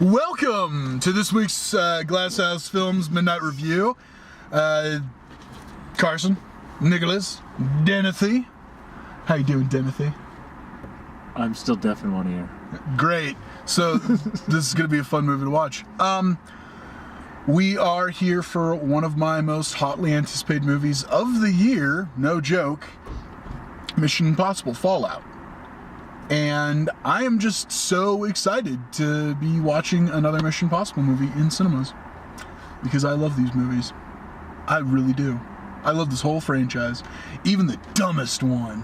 Welcome to this week's Glass House Films Midnight Review. Carson, Nicholas, Denothy. How you doing, Denothy? I'm still deaf in one ear. Great. So this is going to be a fun movie to watch. We are here for one of my most hotly anticipated movies of the year, no joke, Mission Impossible Fallout. And I am just so excited to be watching another Mission Impossible movie in cinemas. Because I love these movies. I really do. I love this whole franchise. Even the dumbest one.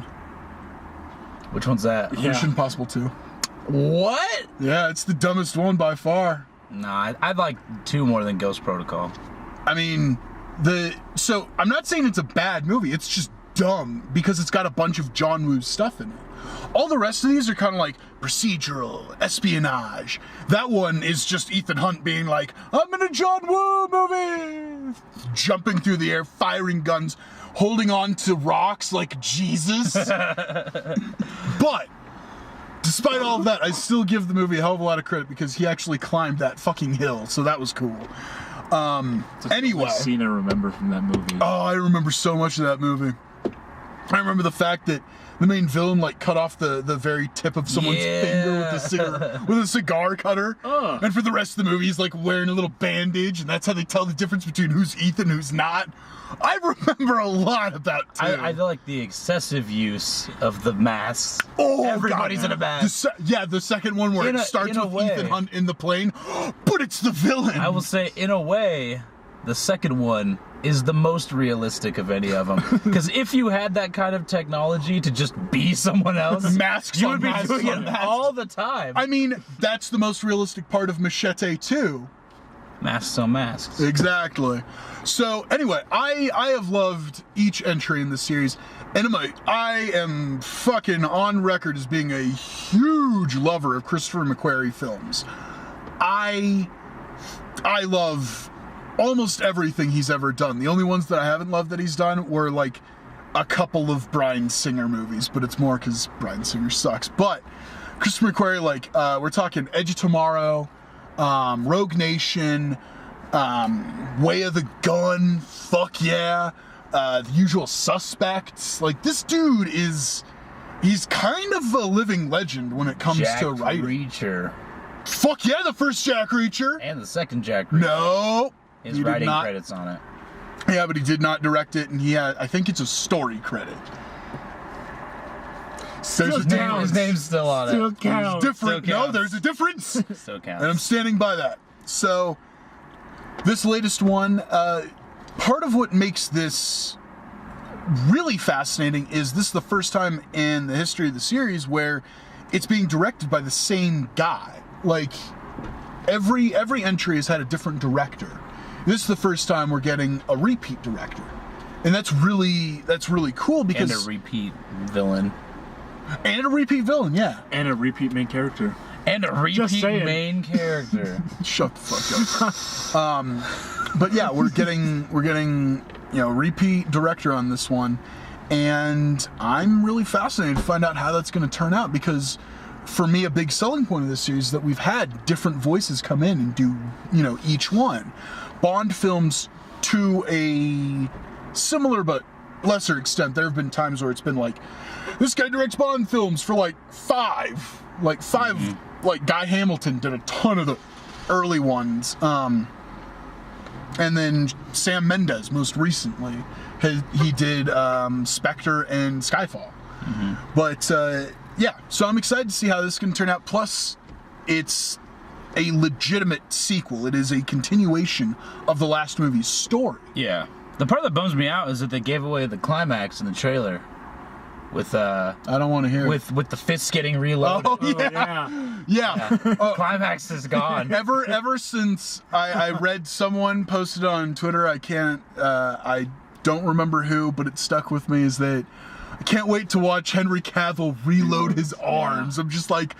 Which one's that? Yeah. Mission Impossible 2. What? Yeah, it's the dumbest one by far. Nah, I'd like 2 more than Ghost Protocol. I mean, so I'm not saying it's a bad movie. It's just dumb because it's got a bunch of John Woo's stuff in it. All the rest of these are kind of like procedural, espionage. That one is just Ethan Hunt being like, I'm in a John Woo movie! Jumping through the air, firing guns, holding on to rocks like Jesus. But despite all of that, I still give the movie a hell of a lot of credit because he actually climbed that fucking hill, so that was cool. Anyway. Scene I remember from that movie. Oh, I remember so much of that movie. I remember the fact that the main villain like cut off the very tip of someone's finger with a cigar cutter. And for the rest of the movie, he's like wearing a little bandage, and that's how they tell the difference between who's Ethan, who's not. I remember a lot about too. I feel like the excessive use of the masks. Oh, everybody's God. in a mask. The second one where it starts with Ethan Hunt in the plane, but it's the villain. I will say, in a way, the second one is the most realistic of any of them. Because if you had that kind of technology to just be someone else, masks you on would be masks doing on it masks. all the time. I mean, that's the most realistic part of Machete 2. Masks on masks. Exactly. So anyway, I have loved each entry in the series, and I am fucking on record as being a huge lover of Christopher McQuarrie films. I love almost everything he's ever done. The only ones that I haven't loved that he's done were like a couple of Bryan Singer movies, but it's more because Bryan Singer sucks. But Christopher McQuarrie, like we're talking Edge of Tomorrow, Rogue Nation, Way of the Gun, fuck yeah, The Usual Suspects. Like, this dude he's kind of a living legend when it comes to writing. Reacher. Fuck yeah, the first Jack Reacher. And the second Jack Reacher. No. His writing credits on it. Yeah, but he did not direct it, and I think it's a story credit. His name's still on it. Still counts. Different. No, there's a difference. Still counts. And I'm standing by that. So, this latest one, part of what makes this really fascinating is this is the first time in the history of the series where it's being directed by the same guy. Like, every entry has had a different director. This is the first time we're getting a repeat director. And that's really cool because... And a repeat villain. And a repeat villain, yeah. And a repeat main character. And a repeat main character. Shut the fuck up. But yeah, we're getting repeat director on this one, and I'm really fascinated to find out how that's going to turn out because for me a big selling point of this series is that we've had different voices come in and do each one. Bond films to a similar but lesser extent, there have been times where it's been like, this guy directs Bond films for like five. Like Guy Hamilton did a ton of the early ones. And then Sam Mendes most recently, he did Spectre and Skyfall. But yeah, so I'm excited to see how this can turn out. Plus, it's a legitimate sequel. It is a continuation of the last movie's story. Yeah. The part that bums me out is that they gave away the climax in the trailer. With I don't want to hear with the fists getting reloaded. Oh yeah. Climax is gone. Ever since I read someone posted on Twitter, I don't remember who, but it stuck with me, is that I can't wait to watch Henry Cavill reload his arms. I'm just like,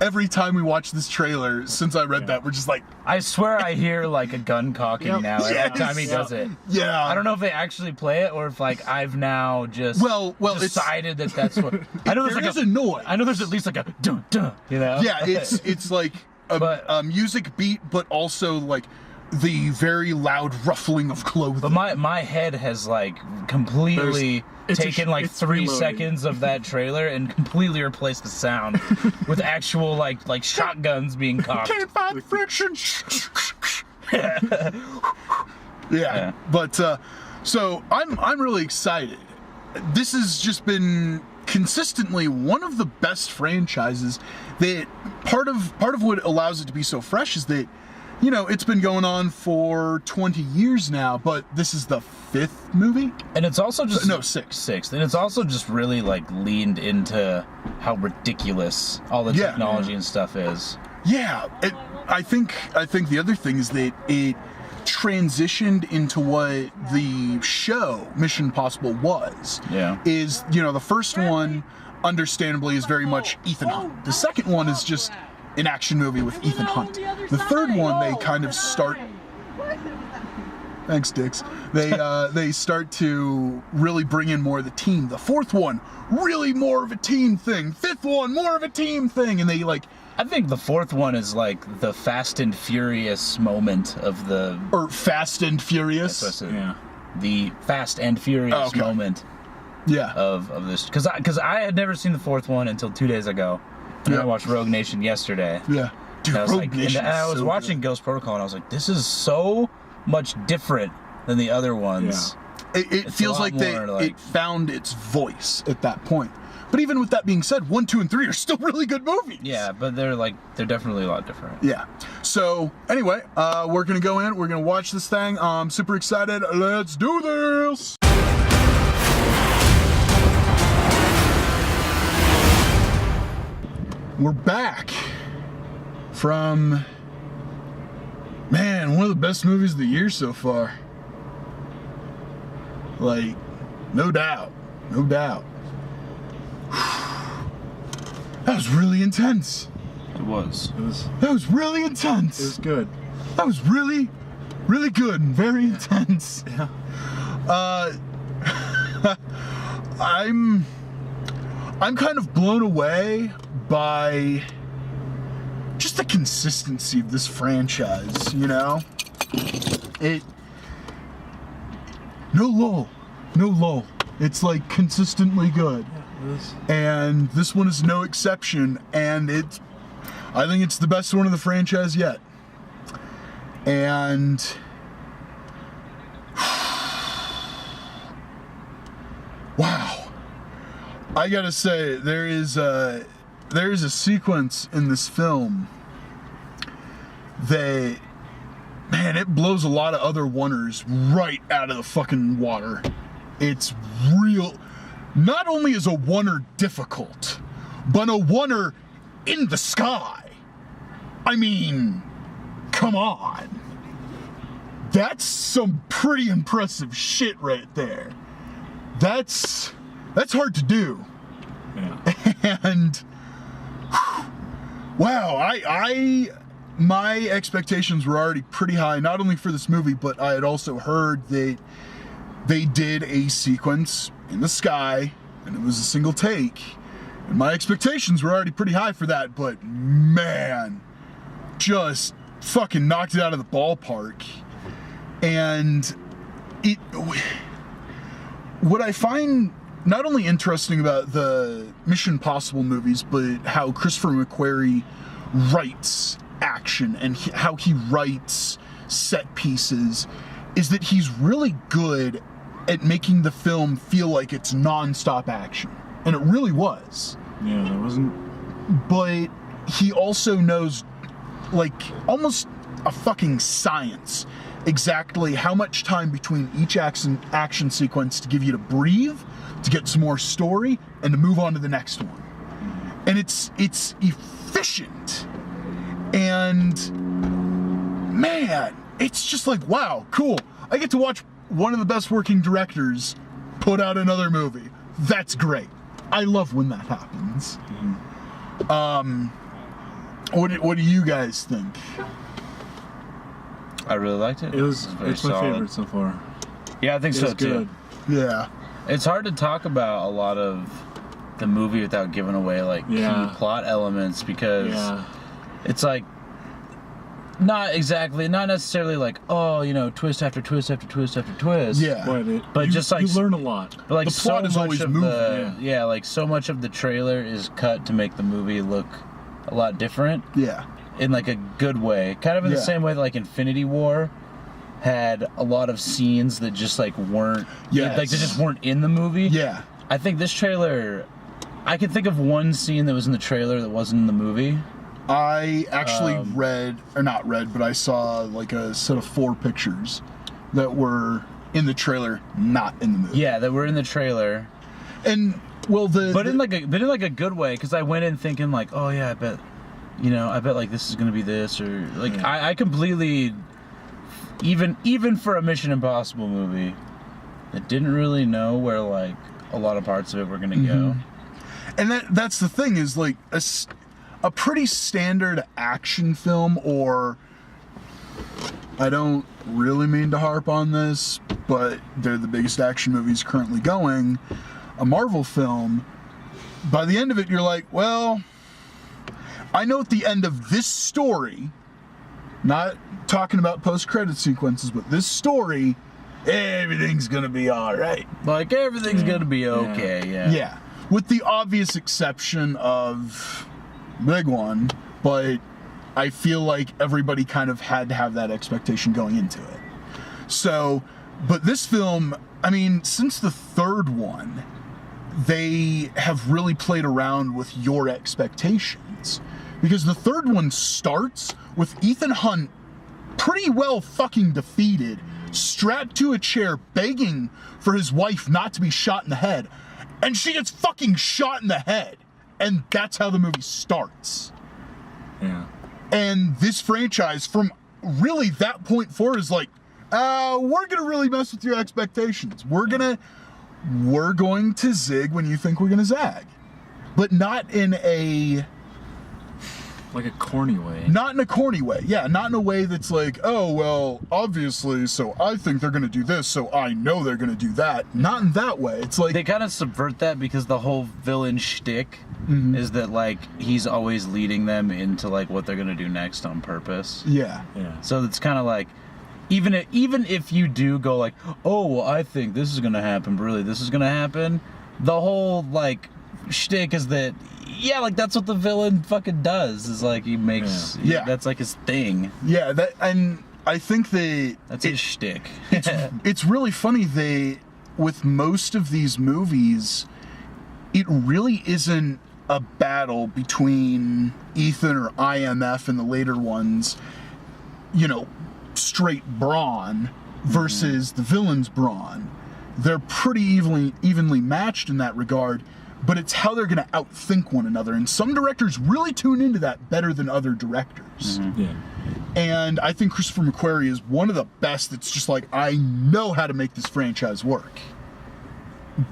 every time we watch this trailer since I read that, we're just like, I swear I hear like a gun cocking now every time he does it. yeah. I don't know if they actually play it or if like I've now just decided that that's what. I know there's a noise. I know there's at least like a dun dun. You know. Yeah, it's like a music beat, but also like the very loud ruffling of clothing. But my head has like completely taken like 3 seconds of that trailer and completely replaced the sound with actual like shotguns being cocked. Can't find friction. Yeah. But so I'm really excited. This has just been consistently one of the best franchises. That part of what allows it to be so fresh is that, you know, it's been going on for 20 years now, but this is the 5th movie. And it's also just... No, 6th. 6th. And it's also just really, like, leaned into how ridiculous all the technology and stuff is. Yeah. I think the other thing is that it transitioned into what the show Mission Impossible was. Yeah. Is, you know, the first one, understandably, is very much Ethan Hunt. The second one is just an action movie with Ethan Hunt. The third one, they kind of start... Thanks, Dix. They start to really bring in more of the team. The fourth one, really more of a team thing. Fifth one, more of a team thing. And they like... I think the fourth one is like the Fast and Furious moment of the... Or Fast and Furious? Yeah. The Fast and Furious moment of this. Because I had never seen the fourth one until 2 days ago. And I watched Rogue Nation yesterday. Yeah. Dude, Rogue Nation. And I was watching Ghost Protocol and I was like, this is so much different than the other ones. Yeah. It feels like it found its voice at that point. But even with that being said, 1, 2, and 3 are still really good movies. Yeah, but they're definitely a lot different. Yeah. So anyway, we're gonna go in. We're gonna watch this thing. I'm super excited. Let's do this. We're back from, man, one of the best movies of the year so far. Like, no doubt. No doubt. That was really intense. It was. That was really intense. It was good. That was really, really good and very intense. Yeah. I'm kind of blown away by just the consistency of this franchise, you know? No lull. It's like consistently good. And this one is no exception, and I think it's the best one of the franchise yet. And wow. I gotta say, there is a sequence in this film that, man, it blows a lot of other oneers right out of the fucking water. It's real. Not only is a oneer difficult, but a oneer in the sky. I mean, come on. That's some pretty impressive shit right there. That's hard to do. Yeah. And wow, my expectations were already pretty high, not only for this movie, but I had also heard that they did a sequence in the sky and it was a single take. And my expectations were already pretty high for that, but man, just fucking knocked it out of the ballpark. And what I find not only interesting about the Mission Impossible movies, but how Christopher McQuarrie writes action and how he writes set pieces, is that he's really good at making the film feel like it's non-stop action. And it really was. Yeah, there wasn't... But he also knows, like, almost a fucking science, exactly how much time between each action sequence to give you to breathe, to get some more story, and to move on to the next one. And it's efficient. And man, it's just like, wow, cool. I get to watch one of the best working directors put out another movie. That's great. I love when that happens. What do you guys think? I really liked it. It's my solid. favorite so far. Yeah, I think so too. Yeah. It's hard to talk about a lot of the movie without giving away like key plot elements because it's like not necessarily like, oh, you know, twist after twist after twist after twist. Yeah. But just like you learn a lot. But like the plot is always moving. Like so much of the trailer is cut to make the movie look a lot different. Yeah. In like a good way. Kind of in the same way that like Infinity War had a lot of scenes that just like weren't like they just weren't in the movie. Yeah. I think this trailer, I can think of one scene that was in the trailer that wasn't in the movie. I actually but I saw like a set of 4 pictures that were in the trailer, not in the movie. Yeah, that were in the trailer. And well, in like a good way, because I went in thinking like, oh yeah, I bet like this is gonna be this, or like I completely, even for a Mission Impossible movie, I didn't really know where like a lot of parts of it were gonna go. And that's the thing is like a pretty standard action film, or I don't really mean to harp on this, but they're the biggest action movies currently going. A Marvel film, by the end of it, you're like, well, I know at the end of this story, not talking about post-credit sequences, but this story, everything's gonna be all right. Like everything's gonna be okay. Yeah, with the obvious exception of big one, but I feel like everybody kind of had to have that expectation going into it. So, but this film, I mean, since the third one, they have really played around with your expectations. Because the third one starts with Ethan Hunt pretty well fucking defeated, strapped to a chair, begging for his wife not to be shot in the head. And she gets fucking shot in the head. And that's how the movie starts. Yeah. And this franchise, from really that point forward, is like, we're gonna really mess with your expectations. We're going to zig when you think we're gonna zag. But not in a... like a corny way. Not in a corny way. Yeah, not in a way that's like, oh, well, obviously, so I think they're gonna do this, so I know they're gonna do that. Not in that way. It's like... They kind of subvert that because the whole villain shtick is that, like, he's always leading them into, like, what they're gonna do next on purpose. Yeah. So it's kind of like, even if you do go like, oh, well, I think this is gonna happen, but really this is gonna happen, the whole, like, shtick is that, yeah, like, that's what the villain fucking does, is, like, he makes... Yeah. That's, like, his thing. Yeah, and I think That's his shtick. It's really funny, with most of these movies, it really isn't a battle between Ethan or IMF and the later ones, you know, straight brawn versus the villain's brawn. They're pretty evenly matched in that regard, but it's how they're going to outthink one another. And some directors really tune into that better than other directors. Yeah. And I think Christopher McQuarrie is one of the best that's just like, I know how to make this franchise work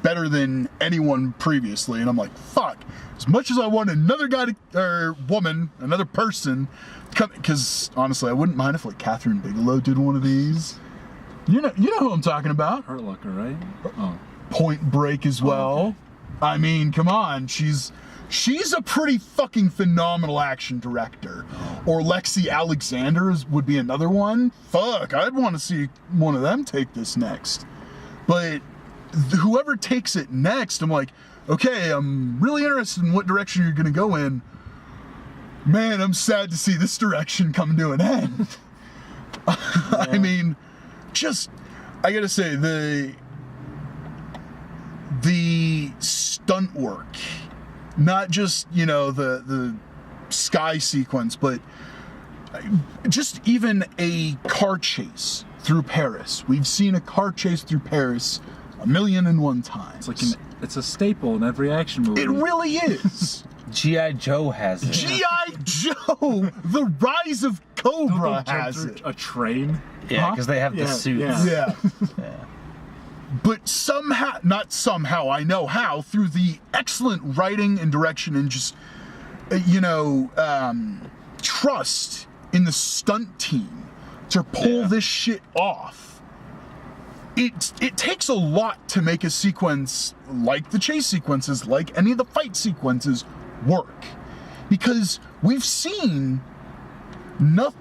better than anyone previously. And I'm like, fuck, as much as I want another guy or woman, another person, because honestly, I wouldn't mind if like Catherine Bigelow did one of these. You know who I'm talking about. Hurt Locker, right? Oh. Point Break as well. Oh, okay. I mean, come on, she's a pretty fucking phenomenal action director. Or Lexi Alexander would be another one. Fuck, I'd want to see one of them take this next. But whoever takes it next, I'm like, okay, I'm really interested in what direction you're gonna go in. Man, I'm sad to see this direction come to an end. I mean, I gotta say, the stunt work, not just, you know, the sky sequence, but just even a car chase through Paris. We've seen a car chase through Paris 1,000,001 times. It's a staple in every action movie. It really is. G.I. Joe has it. G.I. Joe, The Rise of Cobra has it. A train? Yeah, because they have the suits. Yeah. But I know how, through the excellent writing and direction and just, you know, trust in the stunt team to pull this shit off. It takes a lot to make a sequence like the chase sequences, like any of the fight sequences, work. Because we've seen no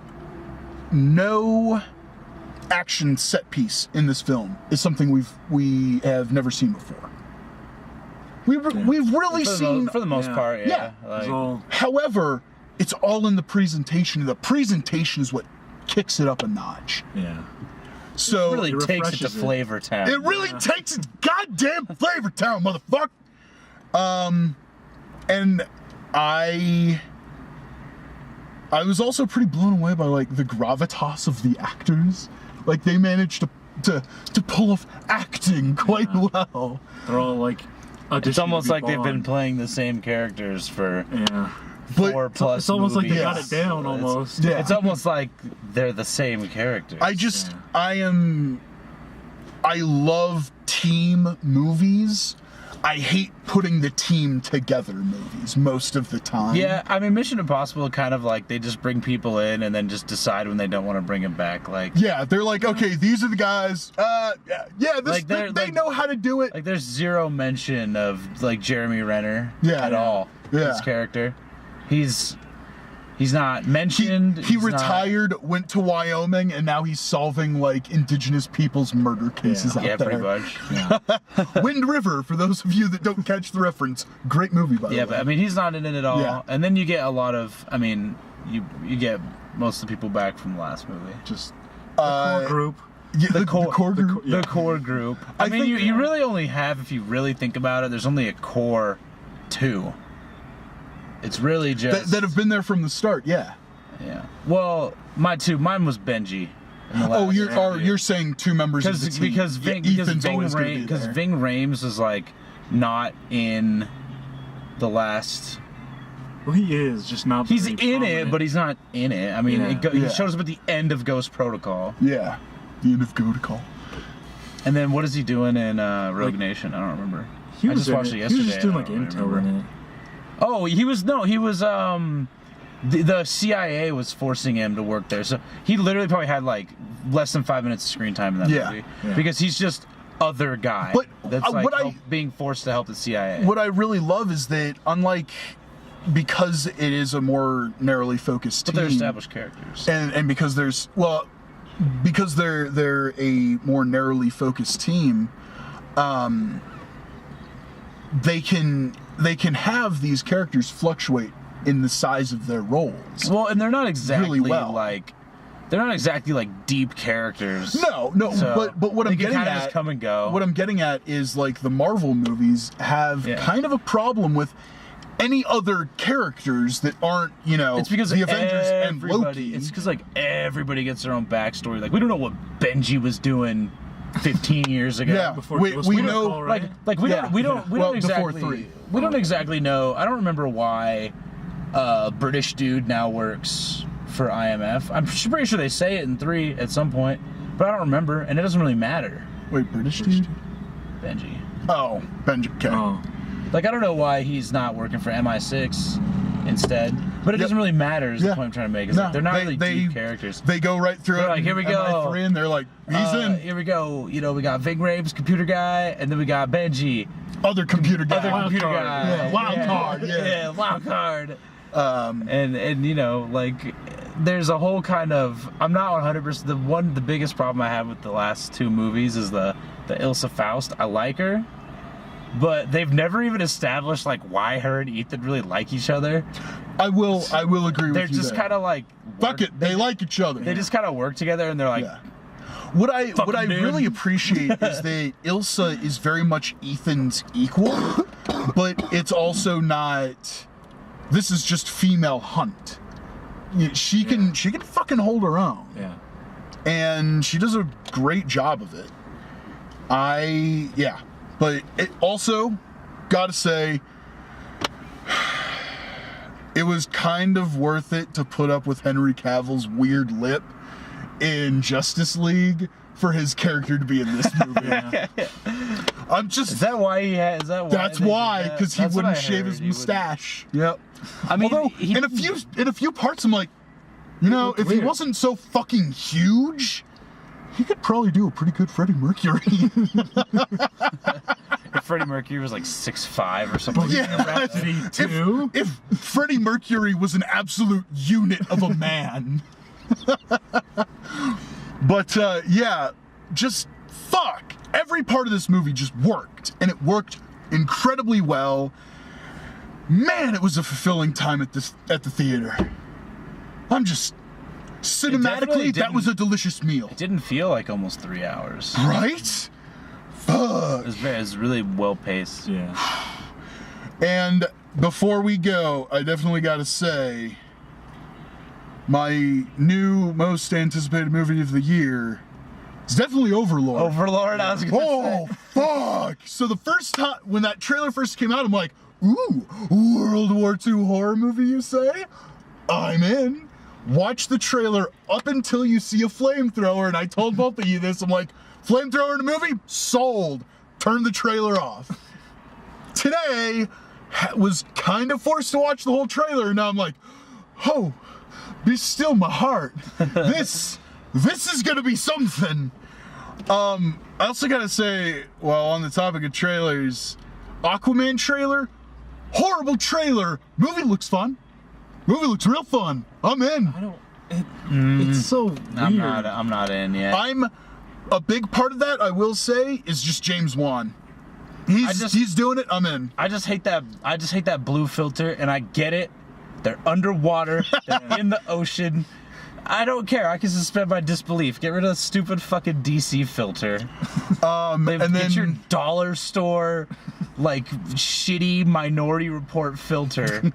action set piece in this film is something we have never seen before. We've really seen for the most part, yeah. Like, however, it's all in the presentation. The presentation is what kicks it up a notch. Yeah. So it really takes it to refreshes it. Flavor Town. it really takes its goddamn Flavor Town, motherfucker. And I was also pretty blown away by like the gravitas of the actors. Like they managed to pull off acting quite well. They're all like. It's almost like they've been playing the same characters for 4+ It's almost like they movies. got it down almost. Yeah. It's almost like they're the same characters. I love team movies. I hate putting the team together movies most of the time. Yeah, I mean, Mission Impossible kind of like they just bring people in and then just decide when they don't want to bring them back. Like, yeah, they're like, okay, these are the guys. They know how to do it. Like, there's zero mention of like Jeremy Renner at all. Yeah. His character, he's not mentioned. He retired, went to Wyoming, and now he's solving like indigenous people's murder cases out there. pretty much. Wind River, for those of you that don't catch the reference, great movie by the way. Yeah, but I mean, he's not in it at all. Yeah. And then you get a lot of, I mean, you get most of the people back from the last movie. Just the core group. Yeah, the core group. The core group. I mean, you really only have, if you really think about it, there's only a core 2. It's really just that have been there from the start. Yeah. Yeah. Well, mine was Benji. Oh, you're saying 2 members of the team. Because Ving Rhames is like not in the last. Well, he is just not. He's very in prominent. it, but he's not in it. I mean, he shows up at the end of Ghost Protocol. Yeah, the end of Protocol. And then what is he doing in Rogue Nation? I don't remember. I just watched it yesterday. He was just doing like intel in it. Oh, he was the CIA was forcing him to work there. So he literally probably had like less than 5 minutes of screen time in that movie. Yeah. Because he's just other guy But, that's like being forced to help the CIA. What I really love is that unlike, because it is a more narrowly focused team. But they're established characters. And because because they're a more narrowly focused team, they can have these characters fluctuate in the size of their roles. Well, and they're not exactly really well. they're not exactly like deep characters. No, So but what I'm getting kind of at, just come and go. what I'm getting at is like the Marvel movies have kind of a problem with any other characters that aren't, it's because the Avengers and everybody. Loki. It's because like everybody gets their own backstory. Like we don't know what Benji was doing 15 years ago. Yeah, Before we Ghost know Protocol, right? we don't Well, exactly before 3. we don't exactly know. I don't remember why British dude now works for IMF. I'm pretty sure they say it in 3 at some point, but I don't remember, and it doesn't really matter. Wait, British dude? Benji. Oh, Benji. Okay. Oh. Like I don't know why he's not working for MI6 instead, but it doesn't really matter. Is the point I'm trying to make? Is No, like, they're not really deep characters. They go right through They're it. like, here we go. MI3, and they're like, he's in. Here we go. We got Ving Rhames, computer guy, and then we got Benji, Other computer guy. other computer guy. Yeah, wild card. Yeah. wild card. And like there's a whole kind of, I'm not 100%. The biggest problem I have with the last 2 movies is the Ilsa Faust. I like her, but they've never even established like why her and Ethan really like each other. I will agree with you. They're just kind of like fuck it. They like each other. They just kind of work together, and they're like. Yeah. What I dude. really appreciate is that Ilsa is very much Ethan's equal, but it's also not. This is just female Hunt. She can fucking hold her own. Yeah. And she does a great job of it. But it also, gotta say, it was kind of worth it to put up with Henry Cavill's weird lip in Justice League for his character to be in this movie. I'm just. Is that why he has? Is that why? That's why, because he That's what wouldn't I shave heard. his mustache. Yep. I mean, Although in a few parts, I'm like, You know, if he weird. wasn't so fucking huge, he could probably do a pretty good Freddie Mercury. If Freddie Mercury was like 6'5" or something. Yeah. Rhapsody 2. If Freddie Mercury was an absolute unit of a man. But yeah, just fuck. Every part of this movie just worked, and it worked incredibly well. Man, it was a fulfilling time at the theater. I'm just cinematically, that was a delicious meal. It didn't feel like almost 3 hours. Right? Fuck. It was really well paced. Yeah. And before we go, I definitely got to say, my new most anticipated movie of the year is definitely Overlord. Overlord, I was gonna say. Fuck! So the first time, when that trailer first came out, I'm like, ooh, World War II horror movie, you say? I'm in. Watch the trailer up until you see a flamethrower, and I told both of you this, I'm like, flamethrower in a movie? Sold. Turn the trailer off. Today, was kind of forced to watch the whole trailer, and now I'm like, oh, be still my heart. This is gonna be something. I also gotta say, well, on the topic of trailers, Aquaman trailer, horrible trailer. Movie looks fun. Movie looks real fun. I'm in. It's so weird. I'm not in yet. I'm a big part of that, I will say, is just James Wan. He's doing it. I'm in. I just hate that blue filter, and I get it. They're underwater. They're in the ocean. I don't care. I can suspend my disbelief. Get rid of the stupid fucking DC filter. And Get then your dollar store, like, shitty Minority Report filter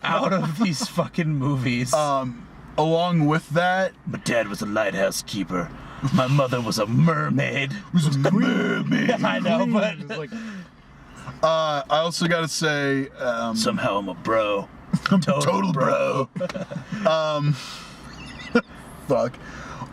out of these fucking movies. along with that, My dad was a lighthouse keeper. My mother was a mermaid. was a mermaid. I know, but It's like, I also gotta say, somehow I'm a bro. total bro. Fuck.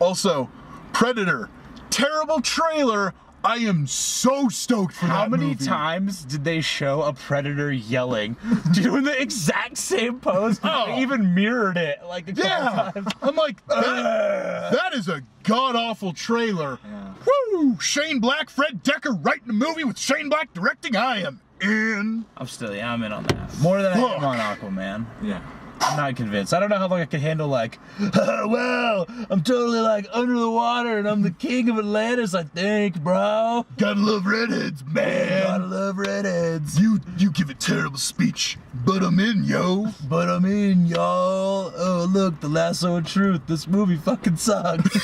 Also, Predator, terrible trailer. I am so stoked for How that many movie. times did they show a predator yelling, doing the exact same pose? Oh. They even mirrored it like a couple Yeah, times. I'm like, that is a god awful trailer. Yeah. Woo! Shane Black, Fred Decker writing a movie with Shane Black directing. I am in. I'm in on that. More than I am on Aquaman. yeah. I'm not convinced. I don't know how long I can handle like, well, I'm totally like under the water and I'm the king of Atlantis, I think, bro. Gotta love redheads, man. Gotta love redheads. You give a terrible speech, but I'm in, yo. But I'm in, y'all. Oh, look, the lasso of truth. This movie fucking sucks.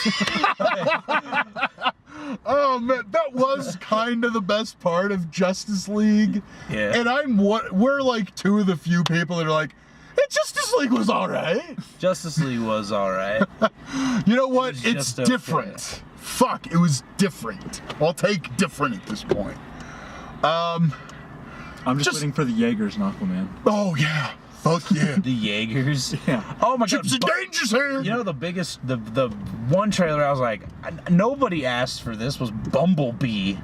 Oh man, that was kind of the best part of Justice League. Yeah. And we're like two of the few people that are like, Justice League was alright. Justice League was alright. You know what? was It's just okay. different. Fuck, it was different. I'll take different at this point. I'm just Just- waiting for the Jaegers in Aquaman. Oh yeah. Fuck yeah. The Jaegers. Yeah. Oh my god. Gypsy Danger's here. You know the biggest, the one trailer I was like, nobody asked for this was Bumblebee.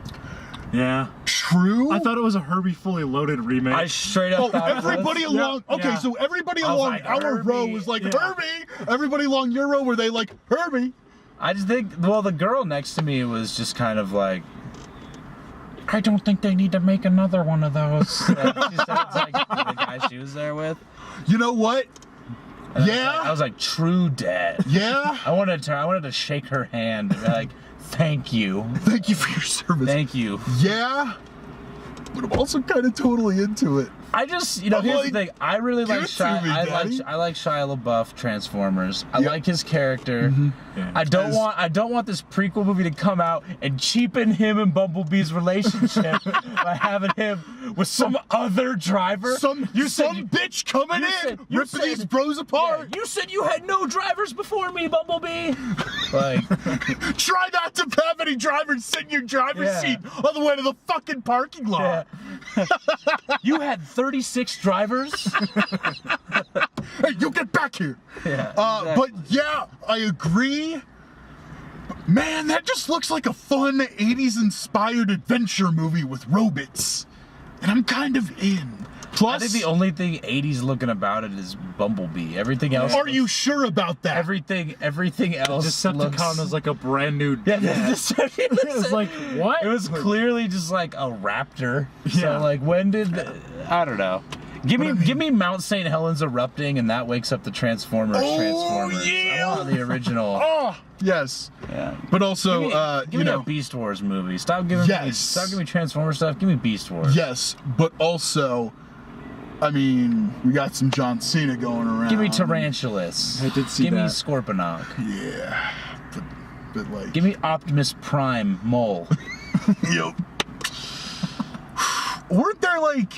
Yeah. True. I thought it was a Herbie Fully Loaded remake. I straight up Oh, thought it was. everybody along. Yeah, Okay, yeah. so everybody I was along like, our Herbie. row was like Yeah. Herbie. Everybody along your row were they like Herbie. I just think, well, the girl next to me was just kind of like, I don't think they need to make another one of those. Like, she sounds like the guy she was there with. You know what? And Yeah. I was like, true dad. Yeah. I wanted to shake her hand and be like, thank you. Thank you for your service. Thank you. Yeah. But I'm also kind of totally into it. I just, here's the like, thing. I really like give it to me, Daddy. I like Shia LaBeouf Transformers. I Yep. like his character. Yeah. I don't want this prequel movie to come out and cheapen him and Bumblebee's relationship by having him with some other driver. Some bitch coming you in, said- you ripping said- these bros Yeah, apart. you said you had no drivers before me, Bumblebee. Like, Try not to have any drivers sit in your driver's Yeah. seat on the way to the fucking parking lot. yeah. You had 36 drivers. Hey, you get back here. Yeah. But yeah, I agree. Man, that just looks like a fun 80s inspired adventure movie with robots. And I'm kind of in. Plus, I think the only thing 80s looking about it is Bumblebee. Everything else. are you sure about that? Everything else. Decepticon was like a brand new. Yeah, It was like, what? It was clearly just like a raptor. Yeah. So like, when did I don't know. Give me Mount St. Helens erupting, and that wakes up the Transformers. Yeah. I want the original. Oh, yes. Yeah. But also, give me a Beast Wars movie. Stop giving me Transformer stuff. Give me Beast Wars. Yes, but also, I mean, we got some John Cena going around. Give me Tarantulas. I did see Give me that. Scorponok. Yeah, but like. Give me Optimus Prime Mole. Yep. Weren't there like?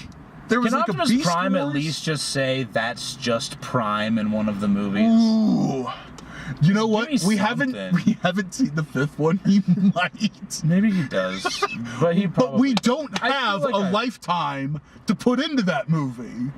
There was Can like Optimus a Beast Prime Wars? at least just say that's just Prime in one of the movies? Ooh. You know what? Give me We haven't seen the fifth one. He might. Maybe he does, but he probably. But we don't I feel have like a lifetime to put into that movie.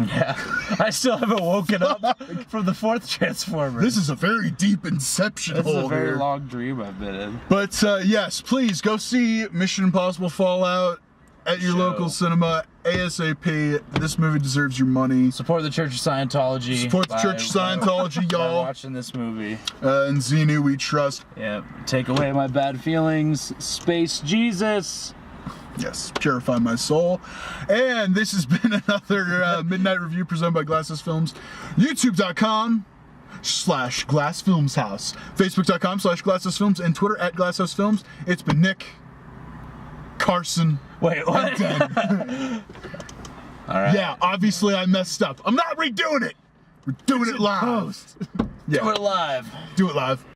Yeah, I still haven't woken up from the fourth Transformer. This is a very deep inception This is hole a very here. long dream I've been in. But yes, please go see Mission Impossible Fallout at your local cinema ASAP. This movie deserves your money. Support the Church of Scientology. Support the Church of Scientology, by y'all. watching this movie. And Xenu, we trust. Yeah, take away my bad feelings. Space Jesus. Yes, purify my soul. And this has been another Midnight Review presented by Glasses Films. YouTube.com/GlassFilmsHouse. Facebook.com/GlassHouseFilms. And Twitter @GlassHouseFilms. It's been Nick, Carson, Wait, what? Den. All right. Yeah, obviously I messed up. I'm not redoing it. We're doing it live. Do it live. Do it live.